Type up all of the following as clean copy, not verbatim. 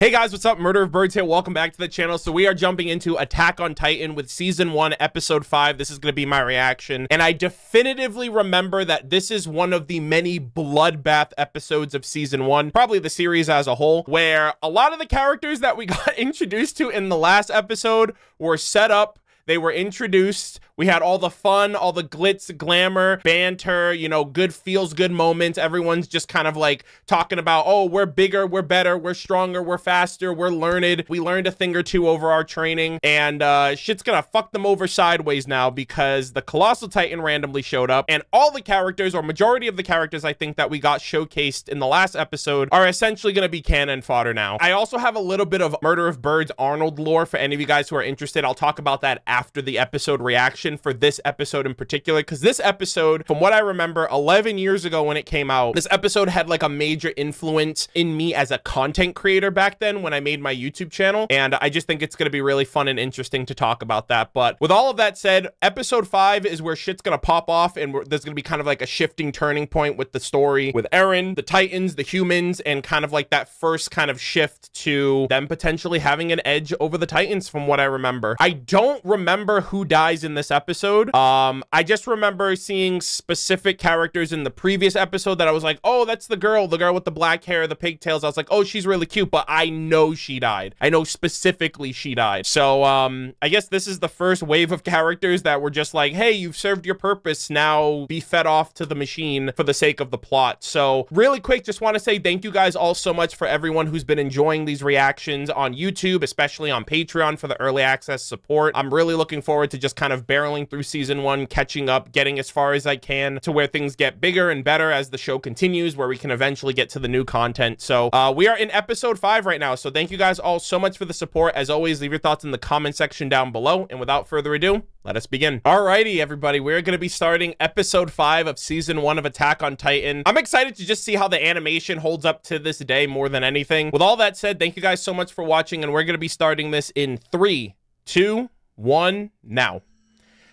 Hey guys, what's up? Murder of Birds here. Welcome back to the channel. So we are jumping into Attack on Titan with Season 1, Episode 5. This is going to be my reaction. And I definitively remember that this is one of the many bloodbath episodes of Season 1, probably the series as a whole, where a lot of the characters that we got introduced to in the last episode were set up. They were introduced. We had all the fun, all the glitz, glamour, banter, you know, good feels good moments. Everyone's just kind of like talking about, oh, we're bigger, we're better, we're stronger, we're faster, we're learned. We learned a thing or two over our training, and shit's gonna fuck them over sideways now because the Colossal Titan randomly showed up, and all the characters, or majority of the characters I think that we got showcased in the last episode, are essentially gonna be cannon fodder now. I also have a little bit of Murder of Birds Arnold lore for any of you guys who are interested. I'll talk about that after the episode reaction for this episode in particular, because this episode, from what I remember 11 years ago when it came out, this episode had like a major influence in me as a content creator back then when I made my YouTube channel, and I just think it's going to be really fun and interesting to talk about that. But with all of that said, episode 5 is where shit's going to pop off, and there's going to be kind of like a shifting turning point with the story with Eren, the Titans, the humans, and kind of like that first kind of shift to them potentially having an edge over the Titans from what I remember. I don't remember who dies in this episode. I just remember seeing specific characters in the previous episode that I was like, oh, that's the girl with the black hair, the pigtails. I was like, oh, she's really cute, but I know she died. I know specifically she died. So I guess this is the first wave of characters that were just like, hey, you've served your purpose, now be fed off to the machine for the sake of the plot. So really quick, just want to say thank you guys all so much for everyone who's been enjoying these reactions on YouTube, especially on Patreon for the early access support. I'm really looking forward to just kind of barreling through Season 1, catching up, getting as far as I can to where things get bigger and better as the show continues, where we can eventually get to the new content. So we are in episode 5 right now, so thank you guys all so much for the support. As always, leave your thoughts in the comment section down below, and without further ado, let us begin. Alrighty, everybody, we're going to be starting episode 5 of Season 1 of Attack on Titan. I'm excited to just see how the animation holds up to this day more than anything. With all that said, thank you guys so much for watching, and we're going to be starting this in 3, 2, 1, now.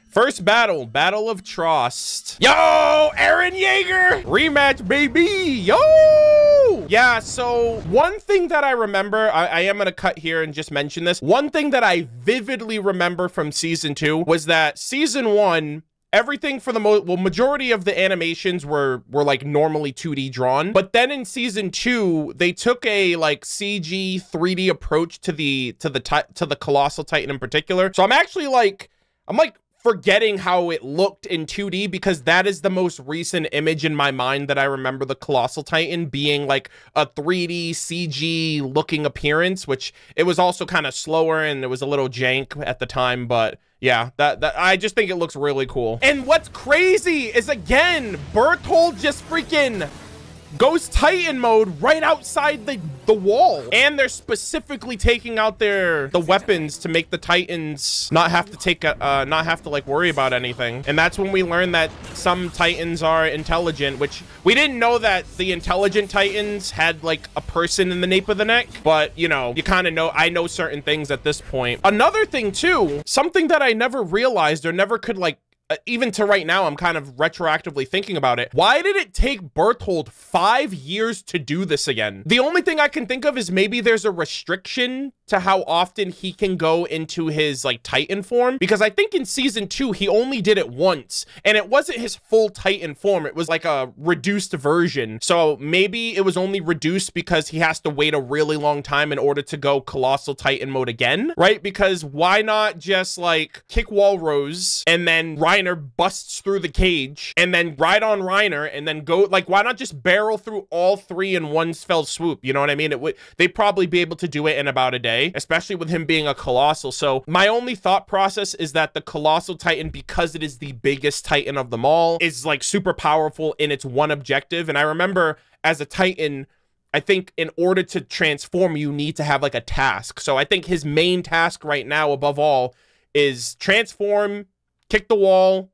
First battle, Battle of Trost. Yo, Eren Yeager! Rematch, baby! Yo! Yeah, so one thing that I remember, I am going to cut here and just mention this. One thing that I vividly remember from Season 2 was that Season 1, everything for the majority of the animations were like normally 2D drawn, but then in Season 2 they took a like CG 3D approach to the Colossal Titan in particular. So I'm actually like forgetting how it looked in 2D, because that is the most recent image in my mind that I remember the Colossal Titan being like a 3D CG looking appearance, which it was also kind of slower and it was a little jank at the time, but yeah, that I just think it looks really cool. And what's crazy is, again, Berthold just freaking goes Titan mode right outside the wall, and they're specifically taking out the weapons to make the Titans not have to like worry about anything. And that's when we learn that some Titans are intelligent, which we didn't know that the intelligent Titans had like a person in the nape of the neck, but you know, you kind of know. I know certain things at this point. Another thing too, something that I never realized or never could like, even to right now, I'm kind of retroactively thinking about it. Why did it take Berthold 5 years to do this again? The only thing I can think of is maybe there's a restriction to how often he can go into his like Titan form, because I think in Season 2 he only did it once, and it wasn't his full Titan form. It was like a reduced version. So maybe it was only reduced because he has to wait a really long time in order to go Colossal Titan mode again, right? Because why not just like kick Walrose and then Reiner busts through the cage and then ride on Reiner and then go, like, why not just barrel through all 3 in one fell swoop? You know what I mean? They'd probably be able to do it in about a day, especially with him being a Colossal. So my only thought process is that the Colossal Titan, because it is the biggest Titan of them all, is like super powerful in its one objective. And I remember as a Titan, I think in order to transform, you need to have like a task. So I think his main task right now, above all, is transform, kick the wall,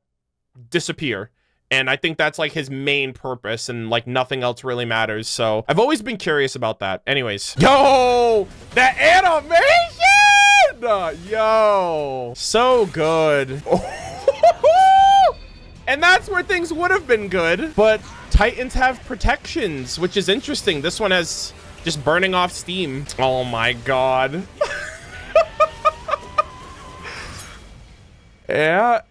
disappear. And I think that's like his main purpose, and like nothing else really matters. So I've always been curious about that. Anyways, yo, that animation, yo, so good. And that's where things would have been good, but Titans have protections, which is interesting. This one has just burning off steam. Oh my God. Yeah.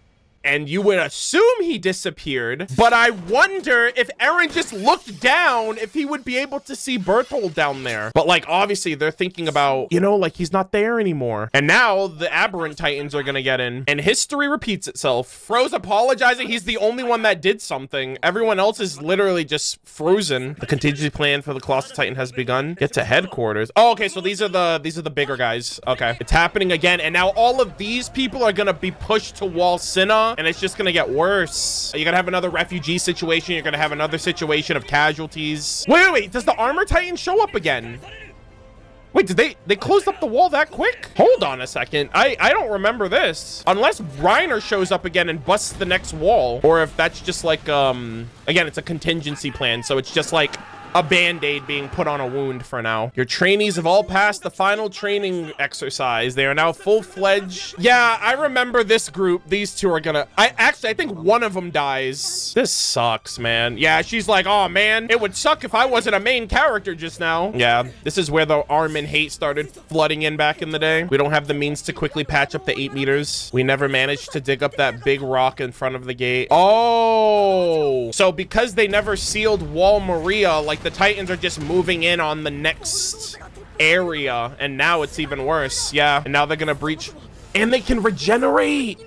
And you would assume he disappeared, but I wonder if Eren just looked down, if he would be able to see Berthold down there. But like, obviously they're thinking about, you know, like he's not there anymore. And now the Aberrant Titans are gonna get in, and history repeats itself. Froze apologizing. He's the only one that did something. Everyone else is literally just frozen. The contingency plan for the Colossal Titan has begun. Get to headquarters. Oh, okay, so these are the bigger guys. Okay, it's happening again, and now all of these people are gonna be pushed to Wall Sinna. And it's just gonna get worse. You're gonna have another refugee situation. You're gonna have another situation of casualties. Wait. Does the Armor Titan show up again? Wait, did they closed up the wall that quick? Hold on a second. I don't remember this. Unless Reiner shows up again and busts the next wall. Or if that's just like, again, it's a contingency plan. So it's just like a band-aid being put on a wound for now. Your trainees have all passed the final training exercise. They are now full-fledged. Yeah, I remember this group. These two are gonna... I think one of them dies. This sucks, man. Yeah, she's like, oh, man, it would suck if I wasn't a main character just now. Yeah, this is where the Armin hate started flooding in back in the day. We don't have the means to quickly patch up the 8 meters. We never managed to dig up that big rock in front of the gate. Oh, so because they never sealed Wall Maria, like, the Titans are just moving in on the next area, and now it's even worse. Yeah, and now they're gonna breach, and they can regenerate.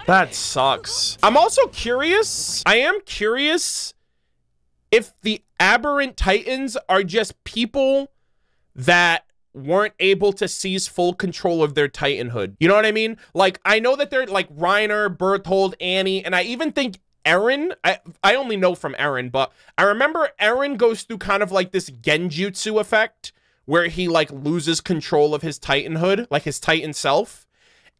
That sucks. I'm also curious. I am curious if the Aberrant Titans are just people that weren't able to seize full control of their Titanhood. You know what I mean? Like, I know that they're like Reiner, Berthold, Annie, and I even think Eren, I only know from Eren, but I remember Eren goes through kind of like this genjutsu effect where he like loses control of his Titanhood, like his Titan self.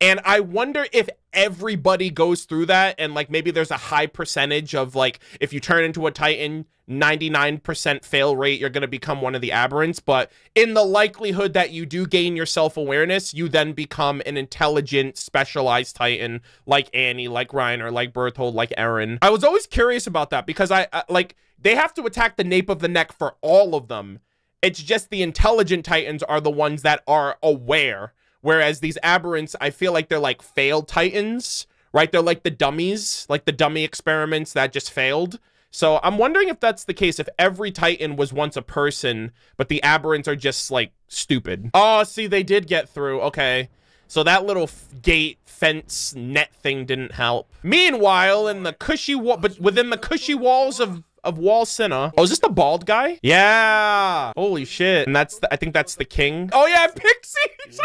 And I wonder if everybody goes through that, and like maybe there's a high percentage of like, if you turn into a Titan, 99% fail rate, you're going to become one of the Aberrants. But in the likelihood that you do gain your self-awareness, you then become an intelligent, specialized Titan like Annie, like Reiner, like Berthold, like Eren. I was always curious about that because I like, they have to attack the nape of the neck for all of them. It's just the intelligent Titans are the ones that are aware. Whereas these Aberrants, I feel like they're like failed Titans, right? They're like the dummies, like the dummy experiments that just failed. So I'm wondering if that's the case, if every Titan was once a person, but the Aberrants are just like stupid. Oh, see, they did get through. Okay. So that little gate fence net thing didn't help. Meanwhile, in the cushy wall, but within the cushy walls of Wall Sinna. Oh, is this the bald guy? Yeah. Holy shit. And that's I think that's the king. Oh yeah, Pixies.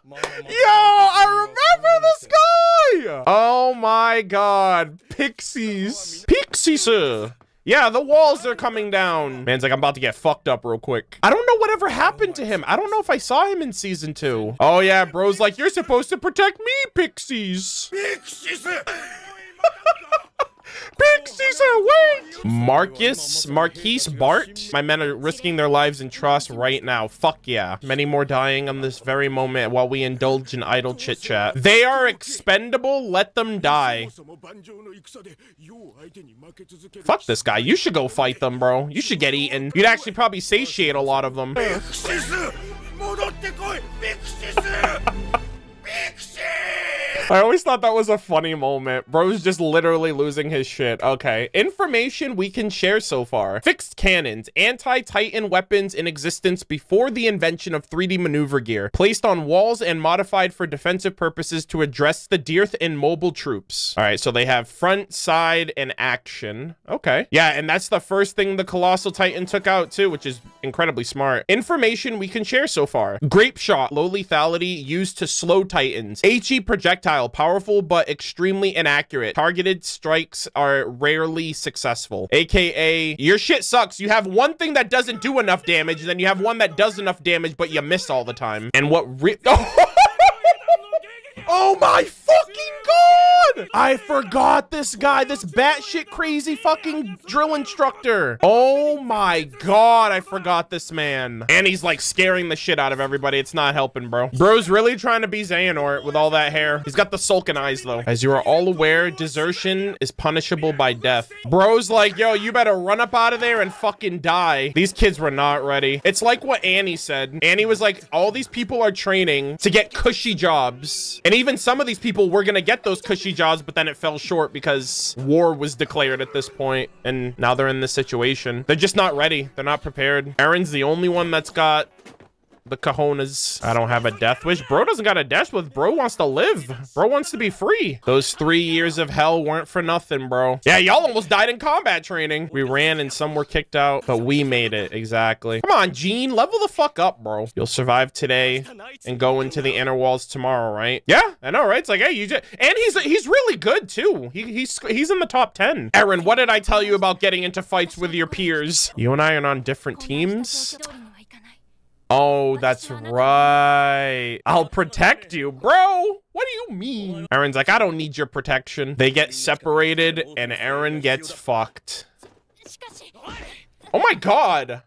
Yo, I remember this guy. Oh my God, Pixies. Pixies. Yeah, the walls are coming down. Man's like, I'm about to get fucked up real quick. I don't know whatever happened to him. I don't know if I saw him in season 2. Oh yeah, bro's like, you're supposed to protect me, Pixies. Pixies. Pixies, wait! Marquise Bart? My men are risking their lives in trust right now. Fuck yeah. Many more dying on this very moment while we indulge in idle chit-chat. They are expendable. Let them die. Fuck this guy. You should go fight them, bro. You should get eaten. You'd actually probably satiate a lot of them. I always thought that was a funny moment. Bro's just literally losing his shit. Okay. Information we can share so far. Fixed cannons. Anti-Titan weapons in existence before the invention of 3D maneuver gear. Placed on walls and modified for defensive purposes to address the Dearth and mobile troops. All right. So they have front, side, and action. Okay. Yeah. And that's the first thing the Colossal Titan took out too, which is incredibly smart. Information we can share so far. Grape shot. Low lethality used to slow Titans. HE projectile. Powerful but extremely inaccurate. Targeted strikes are rarely successful. AKA, your shit sucks. You have one thing that doesn't do enough damage, then you have one that does enough damage, but you miss all the time. And what Oh my fucking god! I forgot this guy, this batshit crazy fucking drill instructor. Oh my god, I forgot this man. And he's like scaring the shit out of everybody. It's not helping, bro. Bro's really trying to be Xehanort with all that hair. He's got the sulking eyes though. As you are all aware, desertion is punishable by death. Bro's like, yo, you better run up out of there and fucking die. These kids were not ready. It's like what Annie said. Annie was like, all these people are training to get cushy jobs. And even some of these people were gonna get those cushy jobs, but then it fell short because war was declared at this point, and now they're in this situation. They're just not ready. They're not prepared. Aaron's the only one that's got the cojones. I don't have a death wish. Bro doesn't got a death wish. Bro wants to live. Bro wants to be free. Those 3 years of hell weren't for nothing, bro. Yeah, y'all almost died in combat training. We ran and some were kicked out, but we made it. Exactly. Come on, Gene, level the fuck up, bro. You'll survive today and go into the inner walls tomorrow, right? Yeah, I know, right? It's like, hey, you just, and he's really good too. He's in the top 10. Aaron, what did I tell you about getting into fights with your peers? You and I are on different teams. Oh, that's right. I'll protect you, bro. What do you mean? Aaron's like, I don't need your protection. They get separated and Aaron gets fucked. Oh my god.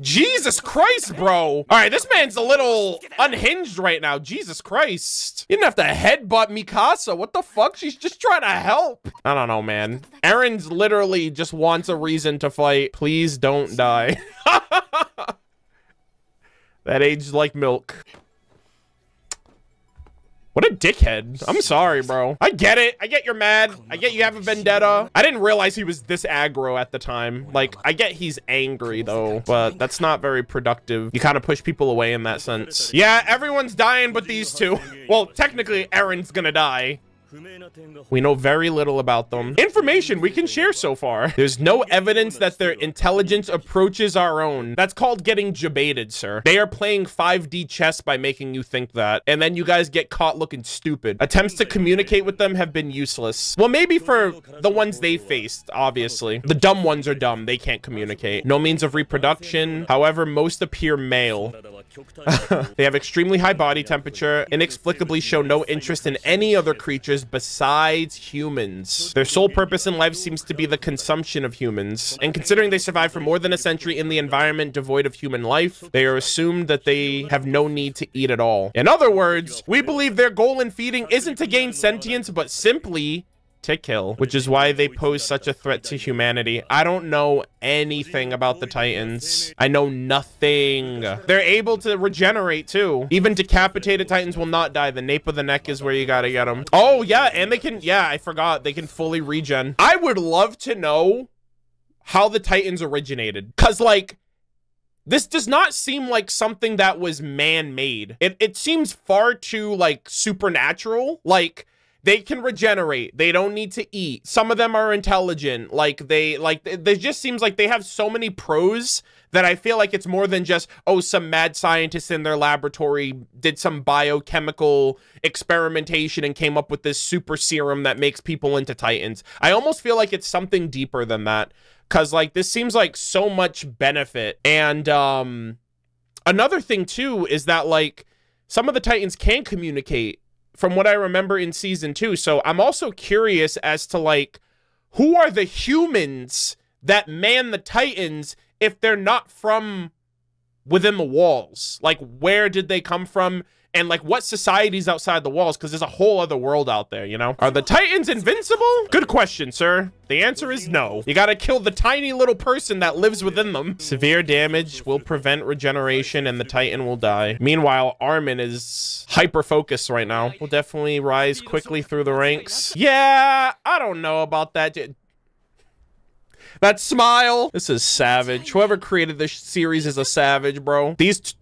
Jesus Christ, bro. All right, this man's a little unhinged right now. Jesus Christ. You didn't have to headbutt Mikasa. What the fuck? She's just trying to help. I don't know, man. Aaron's literally just wants a reason to fight. Please don't die. That aged like milk. What a dickhead. I'm sorry, bro. I get it. I get you're mad. I get you have a vendetta. I didn't realize he was this aggro at the time. Like, I get he's angry, though, but that's not very productive. You kind of push people away in that sense. Yeah, everyone's dying but these two. Well, technically, Aaron's gonna die. We know very little about them. Information we can share so far. There's no evidence that their intelligence approaches our own. That's called getting jebaited, sir. They are playing 5D chess by making you think that, and then you guys get caught looking stupid. Attempts to communicate with them have been useless. Well, maybe for the ones they faced, obviously. The dumb ones are dumb. They can't communicate. No means of reproduction. However, most appear male. They have extremely high body temperature, inexplicably show no interest in any other creatures besides humans. Their sole purpose in life seems to be the consumption of humans, and considering they survived for more than a century in the environment devoid of human life, they are assumed that they have no need to eat at all. In other words, we believe their goal in feeding isn't to gain sentience, but simply to kill, which is why they pose such a threat to humanity. I don't know anything about the Titans. I know nothing. They're able to regenerate too. Even decapitated Titans will not die. The nape of the neck is where you gotta get them. Oh yeah, and they can, yeah, I forgot. They can fully regen. I would love to know how the Titans originated. Cause like, this does not seem like something that was man-made. It seems far too like supernatural. Like, they can regenerate. They don't need to eat. Some of them are intelligent. There just seems like they have so many pros that I feel like it's more than just, oh, some mad scientists in their laboratory did some biochemical experimentation and came up with this super serum that makes people into Titans. I almost feel like it's something deeper than that. Cause like, this seems like so much benefit. And another thing too is that like, some of the Titans can communicate, from what I remember in season 2. So I'm also curious as to like, who are the humans that man the Titans if they're not from within the walls? Like, where did they come from? And like, what societies outside the walls? Because there's a whole other world out there, you know? Are the Titans invincible? Good question, sir. The answer is no. You gotta kill the tiny little person that lives within them. Severe damage will prevent regeneration and the Titan will die. Meanwhile, Armin is hyper-focused right now. Will definitely rise quickly through the ranks. Yeah, I don't know about that. That smile. This is savage. Whoever created this series is a savage, bro. This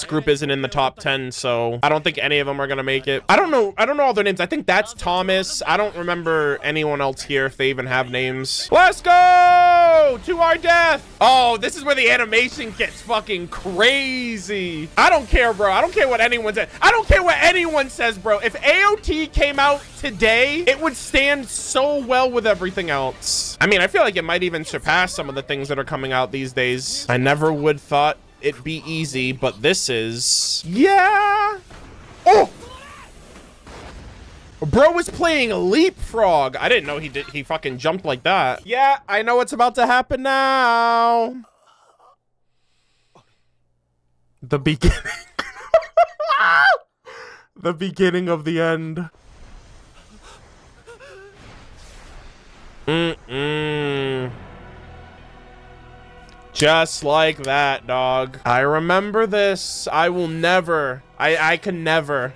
group isn't in the top 10, so I don't think any of them are gonna make it. I don't know all their names. I think that's Thomas. I don't remember anyone else here if they even have names. Let's go to our death. Oh, this is where the animation gets fucking crazy. I don't care, bro. I don't care what anyone says. I don't care what anyone says, bro. If AOT came out today, it would stand so well with everything else. I mean, I feel like it might even surpass some of the things that are coming out these days. I never would thought it'd be easy, but this is, yeah. Oh! Bro was playing leapfrog. I didn't know he fucking jumped like that. Yeah, I know what's about to happen now. The beginning. The beginning of the end. Just like that, dog. I remember this. I will never. I can never.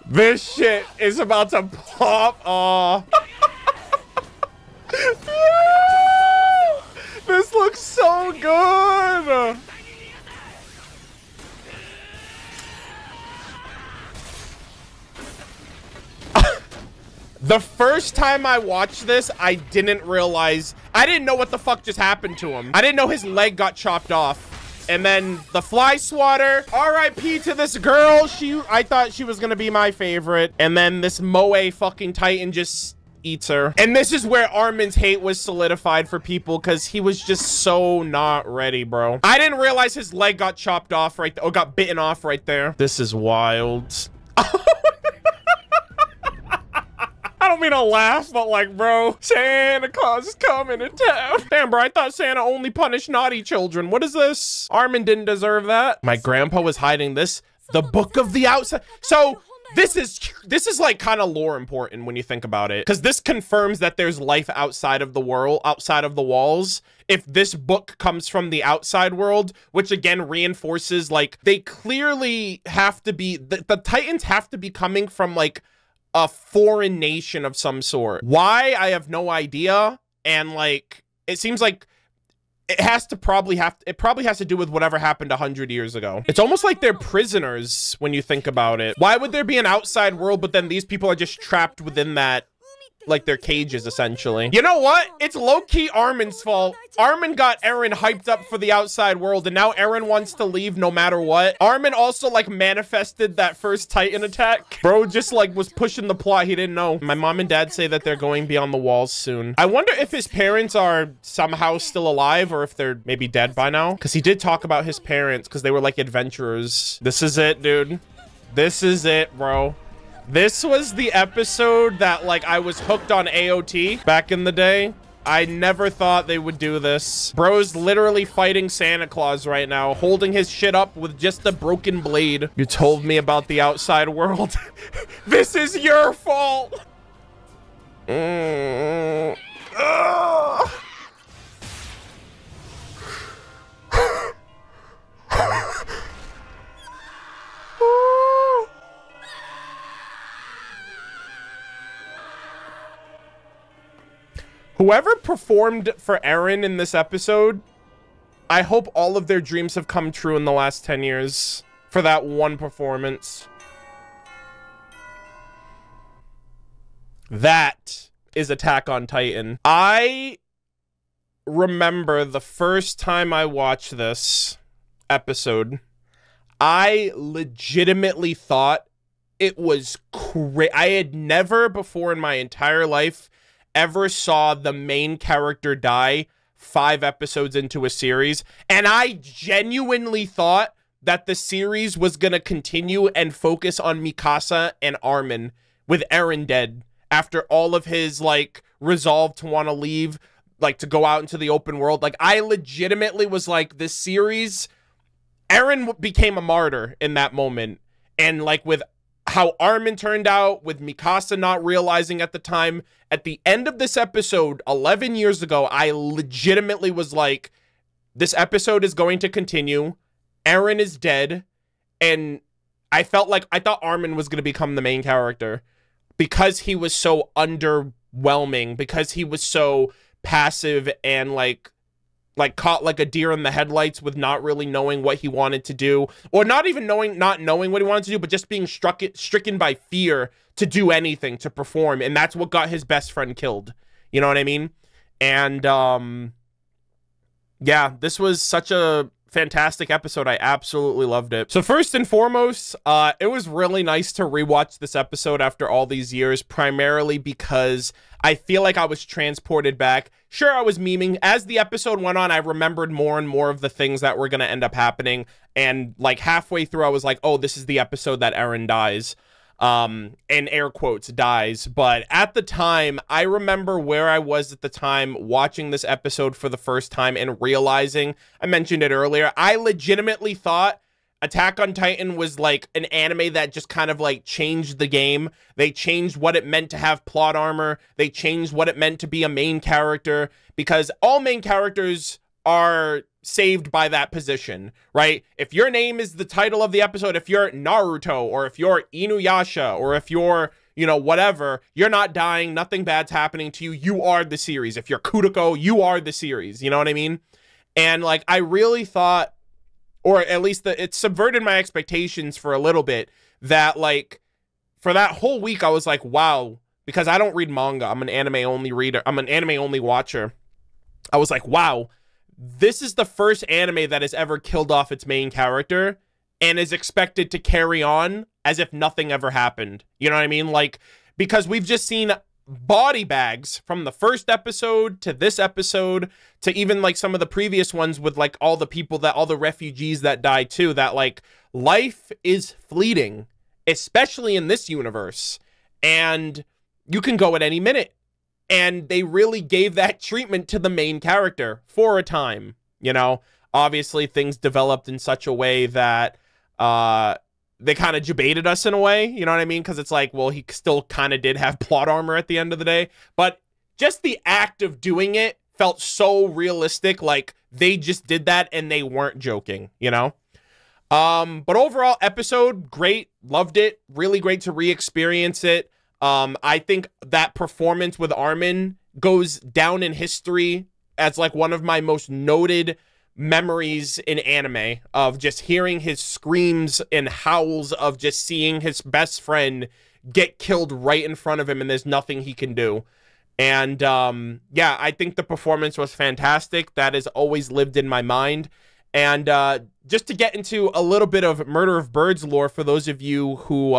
This shit is about to pop off. This looks so good. The first time I watched this, I didn't realize, I didn't know what the fuck just happened to him. I didn't know his leg got chopped off. And then the fly swatter, RIP to this girl. I thought she was gonna be my favorite. And then this Moe fucking Titan just eats her. And this is where Armin's hate was solidified for people, because he was just so not ready, bro. I didn't realize his leg got chopped off right there, or got bitten off right there. This is wild. I don't mean to laugh, but like, bro, Santa Claus is coming to town. Damn, bro, I thought Santa only punished naughty children. What is this? Armin didn't deserve that. My grandpa was hiding this. The Book of the Outside. So this is like kind of lore important when you think about it, because this confirms that there's life outside of the world, outside of the walls. If this book comes from the outside world, which again reinforces, like, they clearly have to be, the Titans have to be coming from like a foreign nation of some sort. Why? I have no idea. And like, it seems like it probably has to do with whatever happened 100 years ago. It's almost like they're prisoners when you think about it. Why would there be an outside world, but then these people are just trapped within that, like their cages, essentially? You know what? It's low-key Armin's fault. Armin got Eren hyped up for the outside world, and now Eren wants to leave no matter what. Armin also, like, manifested that first Titan attack. Bro just, like, was pushing the plot. He didn't know. My mom and dad say that they're going beyond the walls soon. I wonder if his parents are somehow still alive, or if they're maybe dead by now. Because he did talk about his parents, because they were, like, adventurers. This is it, dude. This is it, bro. This was the episode that, like, I was hooked on AOT back in the day. I never thought they would do this. Bro's literally fighting Santa Claus right now, holding his shit up with just a broken blade. You told me about the outside world. This is your fault. Whoever performed for Eren in this episode, I hope all of their dreams have come true in the last 10 years for that one performance. That is Attack on Titan. I remember the first time I watched this episode, I legitimately thought it was crazy. I had never before in my entire life ever saw the main character die 5 episodes into a series, and I genuinely thought that the series was gonna continue and focus on Mikasa and Armin, with Eren dead after all of his, like, resolve to want to leave, like, to go out into the open world. Like, I legitimately was like, this series, Eren became a martyr in that moment, and like with how Armin turned out, with Mikasa not realizing at the time, at the end of this episode 11 years ago, I legitimately was like, this episode is going to continue, Eren is dead, and I thought Armin was going to become the main character because he was so underwhelming, because he was so passive and like caught like a deer in the headlights with not really knowing what he wanted to do, or not knowing what he wanted to do, but just being stricken by fear to do anything, to perform. And that's what got his best friend killed. You know what I mean? And yeah, this was such a fantastic episode. I absolutely loved it. So first and foremost, it was really nice to rewatch this episode after all these years, primarily because I feel like I was transported back. Sure, I was memeing. As the episode went on, I remembered more and more of the things that were going to end up happening. And like halfway through, I was like, oh, this is the episode that Eren dies. In air quotes, dies. But at the time, I remember where I was at the time watching this episode for the first time and realizing, I mentioned it earlier, I legitimately thought Attack on Titan was like an anime that just kind of like changed the game. They changed what it meant to have plot armor. They changed what it meant to be a main character, because all main characters are saved by that position, right? If your name is the title of the episode, if you're Naruto, or if you're Inuyasha, or if you're, you know, whatever, you're not dying, nothing bad's happening to you, you are the series. If you're Kuroko, you are the series, you know what I mean? And like, I really thought, or at least it subverted my expectations for a little bit, that like, for that whole week, I was like, wow, because I don't read manga, I'm an anime only reader, I'm an anime only watcher. I was like, wow, this is the first anime that has ever killed off its main character and is expected to carry on as if nothing ever happened. You know what I mean? Like, because we've just seen body bags from the first episode to this episode to even like some of the previous ones with like all the people that, all the refugees that died too, that like life is fleeting, especially in this universe, and you can go at any minute. And they really gave that treatment to the main character for a time, you know? Obviously, things developed in such a way that they kind of debated us in a way, you know what I mean? Because it's like, well, he still kind of did have plot armor at the end of the day. But just the act of doing it felt so realistic, like they just did that and they weren't joking, you know? But overall, episode, great, loved it, really great to re-experience it. I think that performance with Armin goes down in history as like one of my most noted memories in anime, of just hearing his screams and howls of just seeing his best friend get killed right in front of him and there's nothing he can do. And yeah, I think the performance was fantastic. That has always lived in my mind. And just to get into a little bit of Murder of Birds lore for those of you who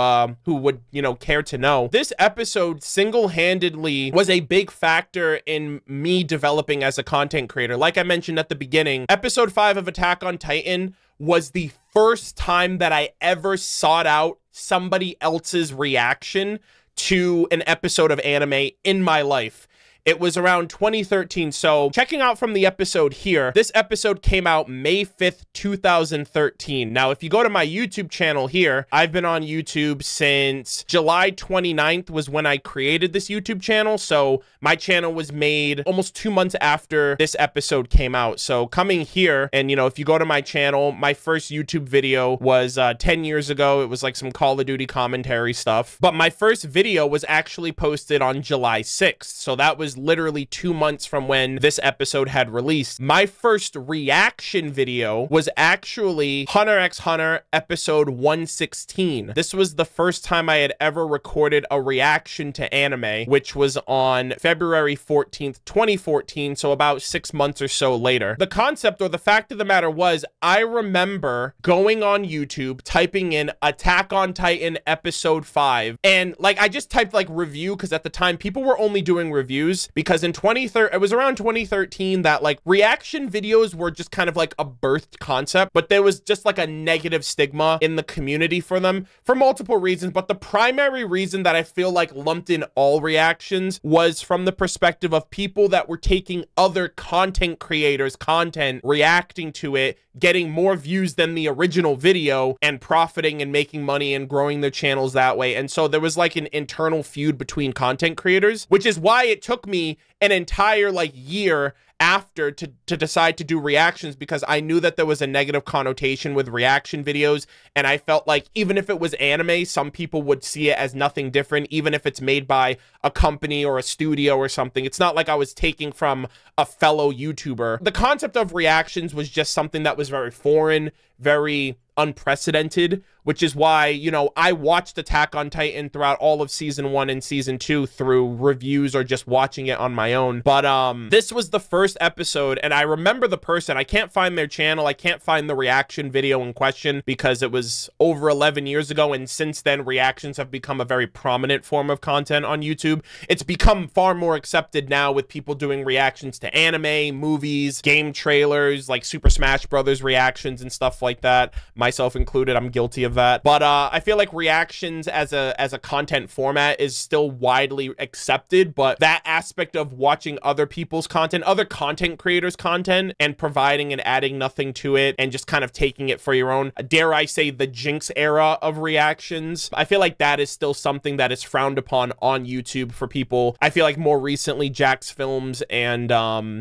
would, you know, care to know, this episode single-handedly was a big factor in me developing as a content creator. Like I mentioned at the beginning, episode 5 of Attack on Titan was the first time that I ever sought out somebody else's reaction to an episode of anime in my life. It was around 2013. So checking out from the episode here, this episode came out May 5th, 2013. Now, if you go to my YouTube channel here, I've been on YouTube since July 29th was when I created this YouTube channel. So my channel was made almost 2 months after this episode came out. So coming here, and you know, if you go to my channel, my first YouTube video was 10 years ago. It was like some Call of Duty commentary stuff. But my first video was actually posted on July 6th. So that was literally 2 months from when this episode had released. My first reaction video was actually Hunter x Hunter episode 116. This was the first time I had ever recorded a reaction to anime, which was on February 14th, 2014, so about 6 months or so later. The concept, or the fact of the matter was, I remember going on YouTube, typing in Attack on Titan episode 5, and like I just typed like review, because at the time people were only doing reviews, because in it was around 2013 that like reaction videos were just kind of like a birthed concept, but there was just like a negative stigma in the community for them for multiple reasons. But the primary reason that I feel like lumped in all reactions was from the perspective of people that were taking other content creators' content, reacting to it, getting more views than the original video, and profiting and making money and growing their channels that way. And so there was like an internal feud between content creators, which is why it took me an entire like year after to decide to do reactions, because I knew that there was a negative connotation with reaction videos, and I felt like even if it was anime, some people would see it as nothing different, even if it's made by a company or a studio or something. It's not like I was taking from a fellow YouTuber. The concept of reactions was just something that was very foreign, very unprecedented, which is why, you know, I watched Attack on Titan throughout all of season 1 and season 2 through reviews or just watching it on my own. But this was the first episode, and I remember the person. I can't find their channel. I can't find the reaction video in question because it was over 11 years ago, and since then reactions have become a very prominent form of content on YouTube. It's become far more accepted now with people doing reactions to anime, movies, game trailers, like Super Smash Brothers reactions and stuff like that, myself included. I'm guilty of that. But I feel like reactions as a content format is still widely accepted, but that aspect of watching other people's content, other content creators' content, and providing and adding nothing to it and just kind of taking it for your own, dare I say the Jinx era of reactions, I feel like that is still something that is frowned upon on YouTube for people. I feel like more recently Jax Films and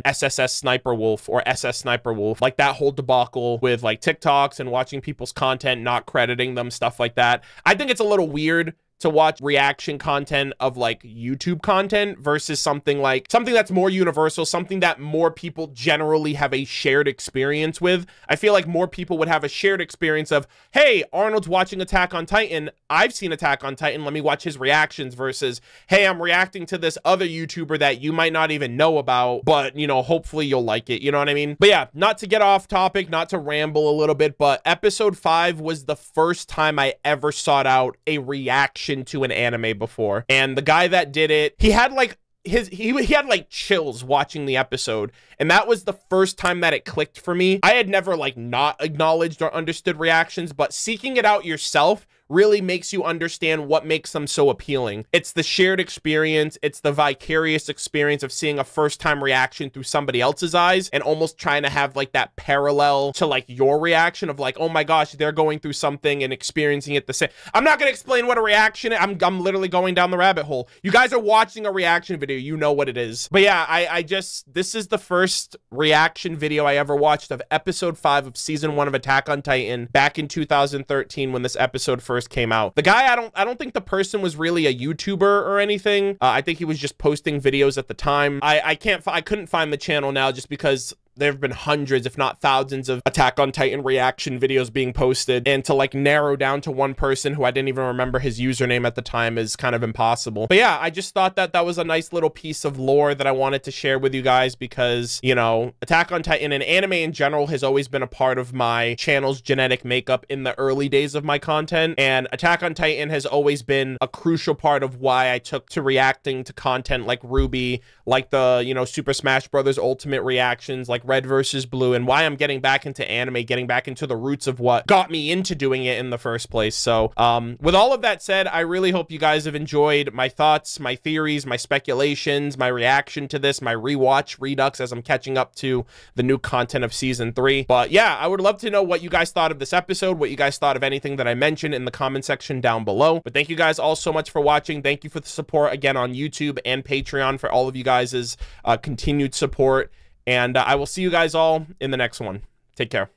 SSS Sniper Wolf, or SS Sniper Wolf, like that whole debacle with like TikToks and watching people's content, not crediting them, stuff like that. I think it's a little weird to watch reaction content of like YouTube content versus something that's more universal, something that more people generally have a shared experience with. I feel like more people would have a shared experience of, hey, Arnold's watching Attack on Titan, I've seen Attack on Titan, let me watch his reactions, versus, hey, I'm reacting to this other YouTuber that you might not even know about, but, you know, hopefully you'll like it, you know what I mean? But yeah, not to get off topic, not to ramble a little bit, but episode 5 was the first time I ever sought out a reaction to an anime before, and the guy that did it, he had like he had like chills watching the episode, and that was the first time that it clicked for me. I had never like not acknowledged or understood reactions, but seeking it out yourself really makes you understand what makes them so appealing. It's the shared experience, it's the vicarious experience of seeing a first-time reaction through somebody else's eyes and almost trying to have like that parallel to like your reaction of like, oh my gosh, they're going through something and experiencing it the same. I'm not gonna explain what a reaction is. I'm literally going down the rabbit hole. You guys are watching a reaction video, you know what it is. But yeah, this is the first reaction video I ever watched of episode 5 of season 1 of Attack on Titan back in 2013 when this episode first came out. The guy, I don't think the person was really a YouTuber or anything. I think he was just posting videos at the time. I couldn't find the channel now just because there have been hundreds, if not thousands, of Attack on Titan reaction videos being posted, and to like narrow down to one person who I didn't even remember his username at the time is kind of impossible. But yeah, I just thought that that was a nice little piece of lore that I wanted to share with you guys because, you know, Attack on Titan and anime in general has always been a part of my channel's genetic makeup in the early days of my content, and Attack on Titan has always been a crucial part of why I took to reacting to content like Ruby, like the, you know, Super Smash Brothers Ultimate reactions, like Red versus Blue, and why I'm getting back into anime, getting back into the roots of what got me into doing it in the first place. So with all of that said, I really hope you guys have enjoyed my thoughts, my theories, my speculations, my reaction to this, my rewatch redux as I'm catching up to the new content of season 3. But yeah, I would love to know what you guys thought of this episode, what you guys thought of anything that I mentioned in the comment section down below. But thank you guys all so much for watching. Thank you for the support again on YouTube and Patreon, for all of you guys' continued support. And I will see you guys all in the next one. Take care.